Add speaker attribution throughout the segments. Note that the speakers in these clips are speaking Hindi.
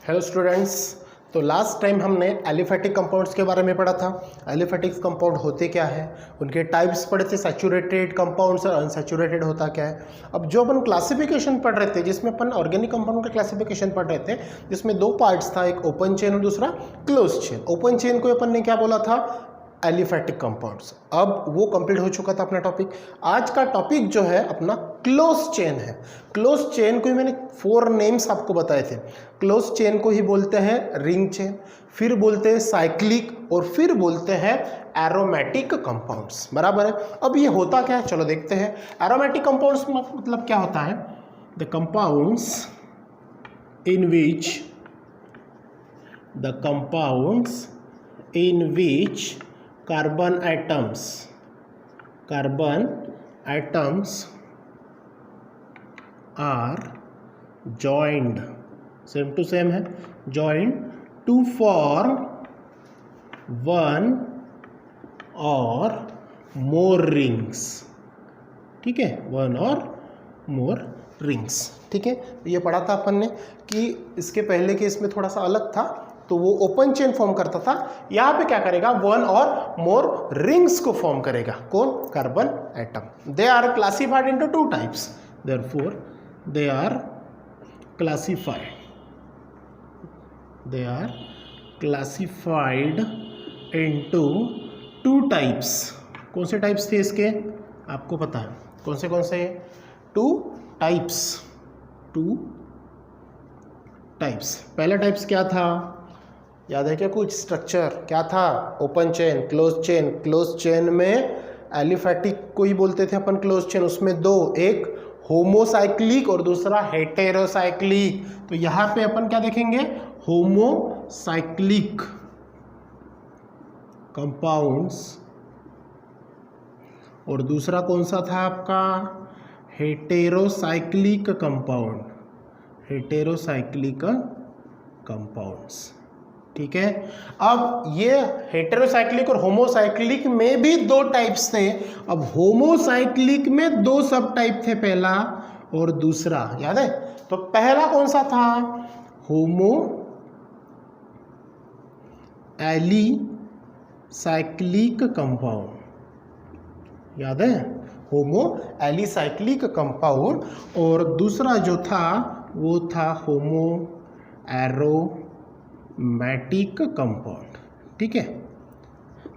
Speaker 1: Hello students. तो लास्ट टाइम हमने एलिफैटिक कंपाउंड्स के बारे में पढ़ा था। एलिफैटिक कंपाउंड होते क्या है, उनके टाइप्स पढ़े थे, सैचुरेटेड कंपाउंड्स और अनसैचुरेटेड होता क्या है। अब जो अपन क्लासिफिकेशन पढ़ रहे थे, जिसमें अपन ऑर्गेनिक कंपाउंड का क्लासिफिकेशन पढ़ रहे थे, जिसमें दो पार्ट्स था, एक ओपन चेन और दूसरा क्लोज चेन। ओपन चेन को अपन ने क्या बोला था, एलिफैटिक कंपाउंड्स। अब वो कंप्लीट हो चुका था अपना टॉपिक। आज का टॉपिक जो है अपना क्लोज चेन है। क्लोज चेन को ही मैंने 4 नेम्स आपको बताए थे। क्लोज चेन को ही बोलते हैं रिंग चेन, फिर बोलते हैं साइक्लिक और फिर बोलते हैं एरोमेटिक कंपाउंड्स। बराबर है। अब ये होता क्या है, चलो देखते हैं। एरोमेटिक कंपाउंड्स मतलब क्या होता है, the compounds in which carbon atoms are joined, same to same है, joined to form one or more rings। ठीक है, वन और मोर रिंग्स। ठीक है, ये पढ़ा था अपन ने कि इसके पहले के इसमें थोड़ा सा अलग था, तो वो ओपन चेन फॉर्म करता था। यहाँ पे क्या करेगा, वन और मोर रिंग्स को फॉर्म करेगा। कौन, carbon atom. They are classified into 2 types, therefore they are classified into 2 types. कौन से टाइप्स थे इसके, आपको पता है कौन से 2 टाइप्स। पहला टाइप्स क्या था, याद है क्या कुछ, स्ट्रक्चर क्या था, open chain, close chain. Close chain में एलिफैटिक को ही बोलते थे अपन क्लोज चेन। उसमें 2, एक होमोसाइक्लिक और दूसरा हेटेरोसाइक्लिक। तो यहां पे अपन क्या देखेंगे, होमोसाइक्लिक कंपाउंड्स, और दूसरा कौन सा था आपका, हेटेरोसाइक्लिक कंपाउंड्स। ठीक है, अब ये हेटेरोसाइक्लिक और होमोसाइक्लिक में भी 2 टाइप्स थे। अब होमोसाइक्लिक में 2 सब टाइप थे, पहला और दूसरा, याद है। तो पहला कौन सा था, होमो एलिसाइक्लिक कंपाउंड, याद है, होमो एलिसाइक्लिक कंपाउंड। और दूसरा जो था वो था होमो एरोमेटिक कंपाउंड। ठीक है,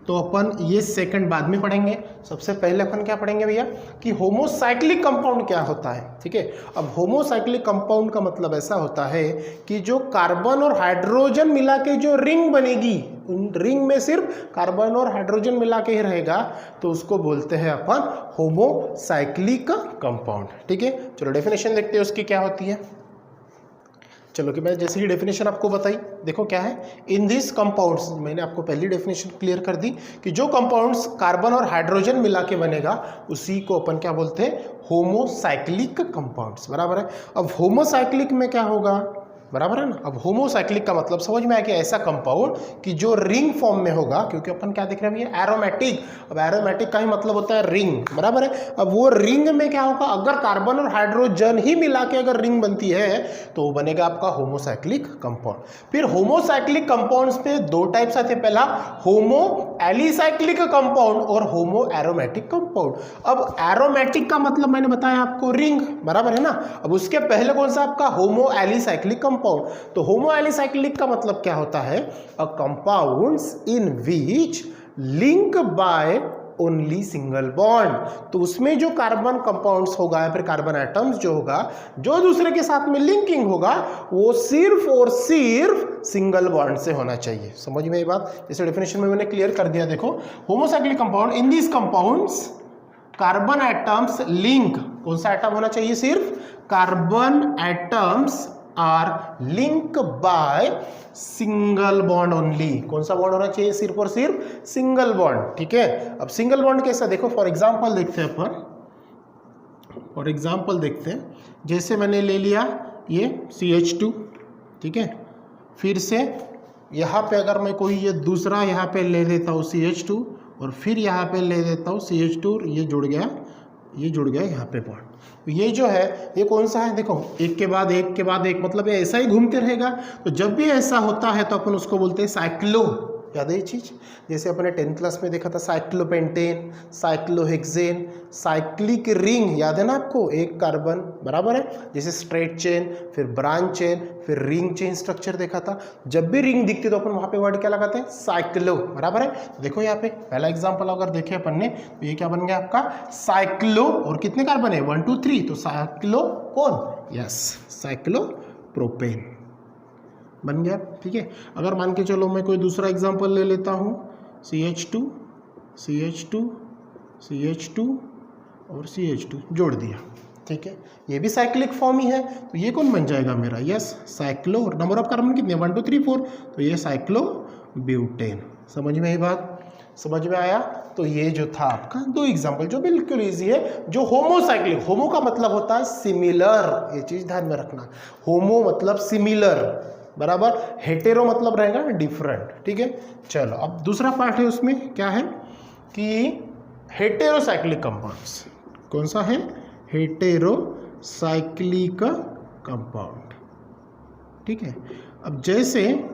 Speaker 1: तो अपन ये सेकंड बाद में पढ़ेंगे। सबसे पहले अपन क्या पढ़ेंगे भैया, कि होमोसाइक्लिक कंपाउंड क्या होता है। ठीक है, अब होमोसाइक्लिक कंपाउंड का मतलब ऐसा होता है कि जो कार्बन और हाइड्रोजन मिला के जो रिंग बनेगी, उन रिंग में सिर्फ कार्बन और हाइड्रोजन मिला के ही रहेगा, तो उसको बोलते हैं अपन होमोसाइक्लिक कंपाउंड। ठीक है, चलो डेफिनेशन देखते हैं उसकी क्या होती है। चलो कि मैं जैसे ही डेफिनेशन आपको बताई, देखो क्या है, इन दिस कंपाउंड्स, मैंने आपको पहली डेफिनेशन क्लियर कर दी कि जो कंपाउंड्स कार्बन और हाइड्रोजन मिला के बनेगा उसी को अपन क्या बोलते हैं, होमोसाइक्लिक कंपाउंड्स। बराबर है। अब होमोसाइक्लिक में क्या होगा, बराबर है ना। अब होमोसाइक्लिक का मतलब समझ में आया कि ऐसा कंपाउंड कि जो रिंग फॉर्म में होगा, क्योंकि अपन क्या देख रहे हैं भैया, एरोमेटिक। अब एरोमेटिक का ही मतलब होता है रिंग, बराबर है। अब वो रिंग में क्या होगा, अगर कार्बन और हाइड्रोजन ही मिला के अगर रिंग बनती है तो वो बनेगा आपका होमोसाइक्लिक कंपाउंड। फिर होमोसाइक्लिक कंपाउंड्स में 2 टाइप्स आते हैं, पहला होमो एलिसाइक्लिक कंपाउंड और होमो एरोमेटिक कंपाउंड। अब एरोमेटिक का मतलब मैंने बताया आपको रिंग, बराबर है ना। अब उसके पहले कौन सा आपका, होमो एलिसाइक्लिक कंपाउंड। तो होमो एलिसाइक्लिक का मतलब क्या होता है, uh compounds in which link by only single bond. तो उसमें जो कार्बन कंपाउंड्स होगा या फिर कार्बन एटम्स जो होगा, जो दूसरे के साथ में लिंकिंग होगा, वो सिर्फ और सिर्फ सिंगल बॉन्ड से होना चाहिए। समझ में ये बात, जैसे डेफिनेशन में मैंने क्लियर कर दिया। देखो, homocyclic compound, in this compounds carbon atoms link, कौन सा एटम होना चाहिए, सिर्फ carbon atoms are link by single bond only. कौन सा बॉन्ड होना चाहिए, सिर्फ और सिर्फ सिंगल बॉन्ड। ठीक है, अब सिंगल बॉन्ड कैसा, देखो फॉर एग्जांपल देखते हैं अपन, जैसे मैंने ले लिया ये CH2, ठीक है, फिर से यहाँ पे अगर मैं कोई ये दूसरा यहाँ पे ले लेता हूँ CH2 और फिर यहाँ पे ले लेता हूँ CH2, ये जुड़ गया ये जुड़ गया यहाँ पे बॉन्ड। तो ये जो है ये कौन सा है, देखो एक के बाद एक के बाद एक, मतलब ये ऐसा ही घूमते रहेगा। तो जब भी ऐसा होता है तो अपन उसको बोलते हैं साइक्लो, याद है ये चीज़। जैसे अपने 10th क्लास में देखा था साइक्लोपेंटेन, साइक्लोहेक्सेन, साइक्लिक रिंग, याद है ना आपको, एक कार्बन बराबर है। जैसे स्ट्रेट चेन, फिर ब्रांच चेन, फिर रिंग चेन स्ट्रक्चर देखा था। जब भी रिंग दिखती तो अपन वहाँ पे वर्ड क्या लगाते हैं, साइक्लो, बराबर है। तो देखो यहाँ पे पहला एग्जाम्पल अगर देखे अपन ने तो ये क्या बन गया आपका साइक्लो, और कितने कार्बन है 1 2 3, तो साइक्लो कौन, यस साइक्लोप्रोपेन बन गया, ठीक है। अगर मान के चलो मैं कोई दूसरा एग्जांपल ले लेता हूँ, CH2 CH2 CH2 और CH2 जोड़ दिया, ठीक है, ये भी साइक्लिक फॉर्म ही है। तो ये कौन बन जाएगा मेरा, yes cyclo, number of carbon कितने 1 2 3 4, तो ये साइक्लोब्यूटेन। समझ में आई बात, समझ में आया। तो ये जो था आपका 2 एग्जाम्पल जो बिल्कुल इजी है, जो होमोसाइक्लिक, होमो का मतलब होता है सिमिलर, ये चीज ध्यान में रखना, होमो मतलब सिमिलर बराबर, हेटेरो मतलब रहेगा डिफरेंट, ठीक है। चलो अब दूसरा पार्ट है, उसमें क्या है कि हेटेरोसाइक्लिक कंपाउंड्स, कौन सा है, हेटेरोसाइक्लिक कंपाउंड, ठीक है। अब जैसे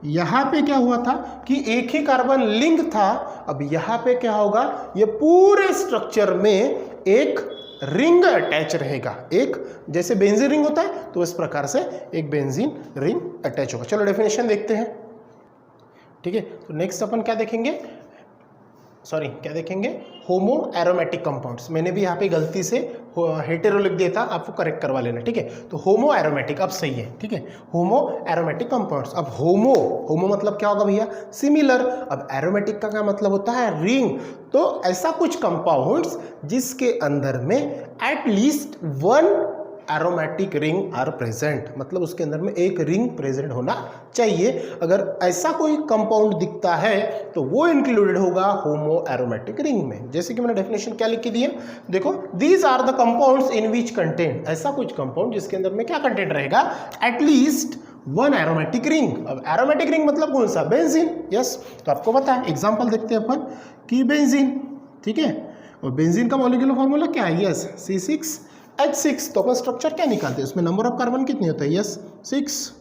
Speaker 1: यहाँ पे क्या हुआ था कि एक ही कार्बन लिंक था, अब यहाँ पे क्या होगा, ये पूरे स्ट्रक्चर में एक रिंग अटैच रहेगा, एक जैसे बेंजीन रिंग होता है तो इस प्रकार से एक बेंजीन रिंग अटैच होगा। चलो डेफिनेशन देखते हैं, ठीक है। तो नेक्स्ट अपन क्या देखेंगे, क्या देखेंगे, होमो एरोमेटिक कंपाउंड्स। मैंने भी यहाँ पे गलती से हेटेरो लिख दिया था, आपको करेक्ट करवा लेना, ठीक है। तो होमो एरोमेटिक अब सही है, ठीक है, होमो एरोमेटिक कंपाउंड्स। अब होमो मतलब क्या होगा भैया, सिमिलर। अब एरोमेटिक का क्या मतलब होता है, रिंग। तो ऐसा कुछ कंपाउंड्स जिसके अंदर में at least 1 aromatic ring are present, मतलब उसके अंदर में एक रिंग प्रेजेंट होना चाहिए। अगर ऐसा कोई कंपाउंड दिखता है तो वो इंक्लूडेड होगा होमो एरोमेटिक रिंग में। जैसे कि मैंने डेफिनेशन क्या लिख के दिया, देखो these are the compounds in which content, ऐसा कुछ कंपाउंड जिसके अंदर में क्या कंटेंट रहेगा, एटलीस्ट 1 एरोमेटिक रिंग। अब एरोमेटिक रिंग मतलब कौन सा, बेंजीन, यस। तो आपको पता है, एग्जाम्पल देखते हैं अपन कि बेंजीन, ठीक है, और बेंजीन का मॉलिक्यूलर फॉर्मूला क्या है, यस C6H6। तो अपन स्ट्रक्चर क्या निकालते हैं, उसमें नंबर ऑफ कार्बन कितने होते हैं, यस 6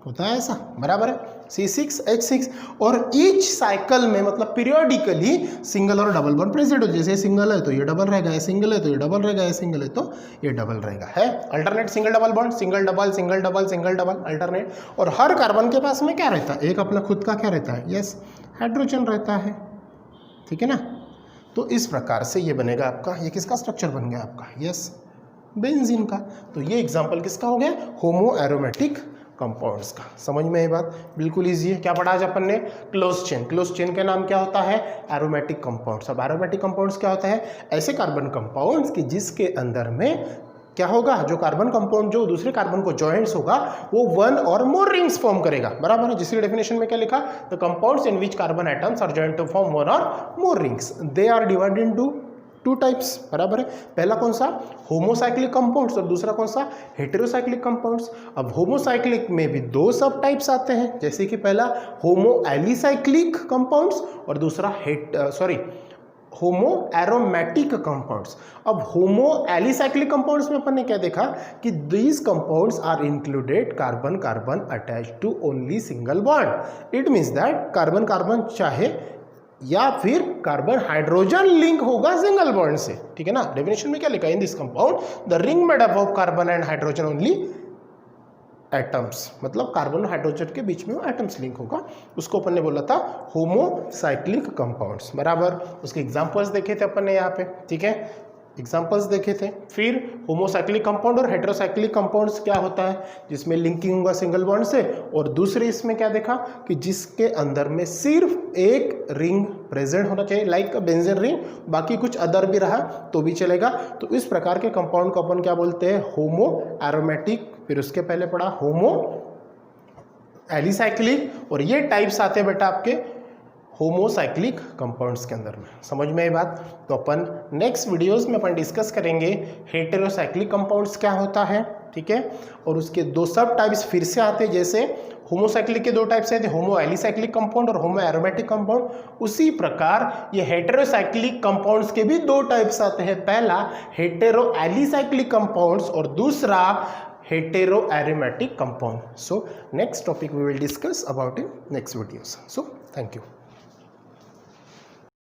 Speaker 1: होता है, ऐसा बराबर है C6H6। और ईच साइकिल में मतलब पीरियोडिकली सिंगल और डबल बॉन्ड प्रेजेंट हो, जैसे सिंगल है तो ये डबल रहेगा, ये सिंगल है तो ये डबल रहेगा, ये सिंगल है तो ये डबल रहेगा, है alternate single double bond, single double single double single double alternate. और हर कार्बन के पास में क्या रहता है, एक अपना खुद का क्या रहता है, यस हाइड्रोजन रहता है, ठीक है ना। तो इस प्रकार से ये बनेगा आपका, ये किसका स्ट्रक्चर बन गया आपका, यस बेंजीन का। तो ये एग्जांपल किसका हो गया, होमो एरोमेटिक कंपाउंड्स का। समझ में ये बात बिल्कुल इजी है। क्या पढ़ा आज अपन ने, क्लोज चेन। क्लोज चेन का नाम क्या होता है, एरोमेटिक कंपाउंड्स। अब एरोमेटिक कंपाउंड्स क्या होता है, ऐसे कार्बन कंपाउंड्स कि जिसके अंदर में क्या होगा, जो कार्बन कंपाउंड जो दूसरे कार्बन को जॉइंट्स होगा वो 1 और मोर रिंग्स फॉर्म करेगा, बराबर है। जिसकी डेफिनेशन में क्या लिखा, the compounds in which carbon atoms are joint to form 1 or more rings, they are divided into 2 types, बराबर है। पहला कौन सा, होमोसाइक्लिक कंपाउंड्स, और दूसरा कौन सा, हेटेरोसाइक्लिक कंपाउंड्स। अब होमोसाइक्लिक में भी 2 सब टाइप्स आते हैं, जैसे कि पहला होमो एलिसाइक्लिक कंपाउंड्स और दूसरा होमो एरोमेटिक कंपाउंड्स। अब होमो एलिसाइक्लिक कंपाउंड्स में अपन ने क्या देखा कि these compounds are included carbon carbon attach to only single bond. It means that carbon carbon चाहे या फिर कार्बन हाइड्रोजन लिंक होगा सिंगल बॉन्ड से, ठीक है ना। डेफिनेशन में क्या लिखा, in this compound the ring made up of carbon and hydrogen only atoms, मतलब कार्बन और हाइड्रोजन के बीच में वो एटम्स लिंक होगा, उसको अपन ने बोला था होमोसाइक्लिक कंपाउंड्स, बराबर। उसके एग्जांपल्स देखे थे अपन ने यहाँ पे, ठीक है, एग्जांपल्स देखे थे। फिर होमोसाइक्लिक कंपाउंड और हेटेरोसाइक्लिक कंपाउंड्स क्या होता है, जिसमें लिंकिंग होगा सिंगल बॉन्ड से, और दूसरे इसमें क्या देखा कि जिसके अंदर में सिर्फ एक रिंग प्रेजेंट होना चाहिए, लाइक बेंजीन रिंग, बाकी कुछ अदर भी रहा तो भी चलेगा। तो इस प्रकार के कंपाउंड को अपन क्या बोलते हैं, होमो एरोमेटिक। फिर उसके पहले पढ़ा होमो एलिसाइक्लिक, और ये टाइप्स आते हैं बेटा आपके होमोसाइक्लिक कंपाउंड्स के अंदर में। समझ में आई बात। तो अपन नेक्स्ट वीडियोस में अपन डिस्कस करेंगे हेटेरोसाइक्लिक कंपाउंड्स क्या होता है, ठीक है, और उसके 2 सब टाइप्स फिर से आते हैं, जैसे होमोसाइक्लिक के दो टाइप्स हैं, होमो एलिसाइक्लिक कंपाउंड और होमो एरोमेटिक कंपाउंड। उसी प्रकार ये हेटेरोसाइक्लिक कंपाउंड्स के भी दो टाइप्स आते हैं, पहला हेटेरो एलिसाइक्लिक कंपाउंड्स और दूसरा hetero aromatic compound. So next topic we will discuss about in next videos. So thank you.